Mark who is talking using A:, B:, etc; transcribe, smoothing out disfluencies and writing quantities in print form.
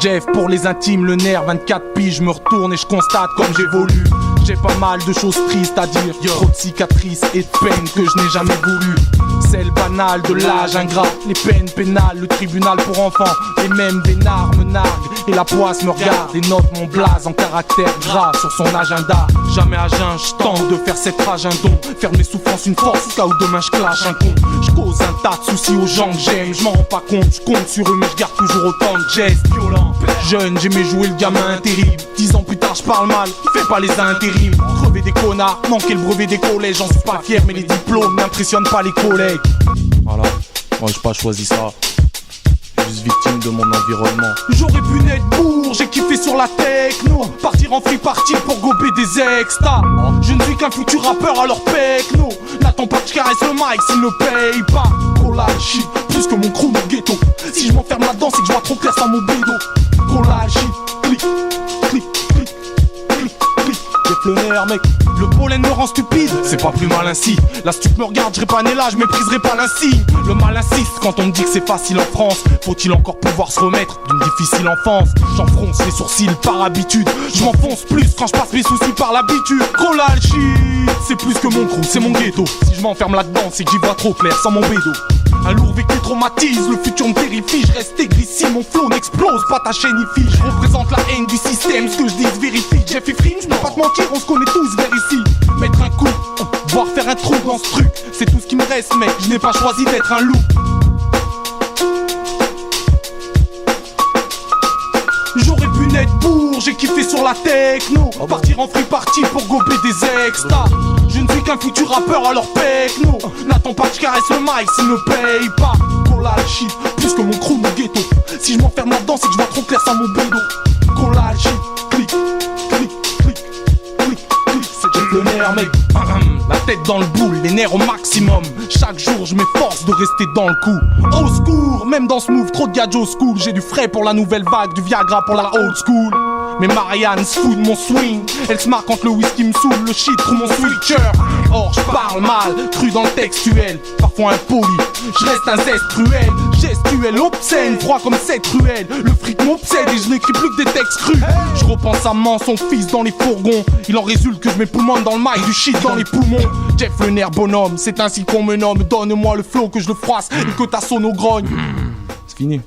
A: Jeff pour les intimes, le nerf, 24 piges, je me retourne et je constate comme j'évolue. J'ai pas mal de choses tristes à dire, trop de cicatrices et de peines que je n'ai jamais voulu. Celles banales de l'âge ingrat, les peines pénales, le tribunal pour enfants, et même des nargues me narguent et la poisse me regarde et note mon blaze en caractère gras sur son agenda. Jamais à jeun, je tente de faire cette rage un don, faire de mes souffrances une force, cas où demain je clash un con. Je cause un tas de soucis aux gens que j'aime, je m'en rends pas compte, je compte sur eux mais je garde toujours autant de gestes violents. Jeune, j'aimais jouer le gamin terrible, 10 ans plus tard je parle mal, fais pas les intérims. Crever des connards, manquer le brevet des collèges, j'en suis pas fier mais les diplômes n'impressionnent pas les collègues. Voilà, moi j'ai pas choisi ça, je suis juste victime de mon environnement. J'aurais pu naître bourge, j'ai kiffé sur la techno, partir en free party pour gober des extas. Je ne suis qu'un futur rappeur alors pecno, n'attends pas que je caresse le mic s'il ne paye pas. Collage shit, plus que mon crew de ghetto, si je m'enferme là-dedans c'est que je vois trop clair sans mon bédo. Collage shit, clic, clic, clic, clic, clic. J'ai le nerf mec, le pollen me rend stupide, c'est pas plus mal ainsi. Là si tu me regardes, j'serai pas né là, je mépriserai pas l'insigne. Le mal insiste quand on me dit que c'est facile en France. Faut-il encore pouvoir se remettre d'une difficile enfance? J'enfronce les sourcils par habitude, je m'enfonce plus quand je passe mes soucis par l'habitude. Collage shit, c'est plus que mon crew, c'est mon ghetto. Si je m'enferme là-dedans, c'est que j'y vois trop clair sans mon bédo. Un lourd vécu traumatise, le futur me terrifie. Je reste aigri si mon flow n'explose pas ta chaîne IFI. Je représente la haine du système, ce que je dis se vérifie. Jeff et Frim, je peux pas te mentir, on se connaît tous vers ici. Mettre un coup, voire faire un trou dans ce truc, c'est tout ce qui me reste mec, je n'ai pas choisi d'être un loup. J'aurais pu naître bourge, j'ai kiffé sur la techno, partir en free party pour gober des extas. Je ne suis qu'un futur rappeur alors pecno, n'attends pas que je caresse le mic s'il ne paye pas. Collage shit, plus que mon crew, mon ghetto, si je m'enferme là-dedans c'est que je vois trop clair sans mon bédo. Collage shit, clic, clic, clic, clic, clic, c'est Jeff le nerf mec. La tête dans le boule, les nerfs au maximum. Chaque jour je m'efforce de rester dans le coup. Au secours, même dans ce move, trop de gadgets school. J'ai du frais pour la nouvelle vague, du Viagra pour la old school. Mais Marianne se fout de mon swing, elle se marre quand le whisky me saoule, le shit trouve mon switcher. Or je parle mal, cru dans le textuel, parfois impoli, je reste un zestruel, gestuel, obscène, froid comme cette ruelle. Le fric m'obsède et je n'écris plus que des textes crus. Je repense à maman, son fils dans les fourgons, il en résulte que je m'époumonne dans le mic, du shit dans les poumons. Jeff le nerf bonhomme, c'est ainsi qu'on me nomme, donne-moi le flow que je le froisse et que ta sono grogne. C'est fini.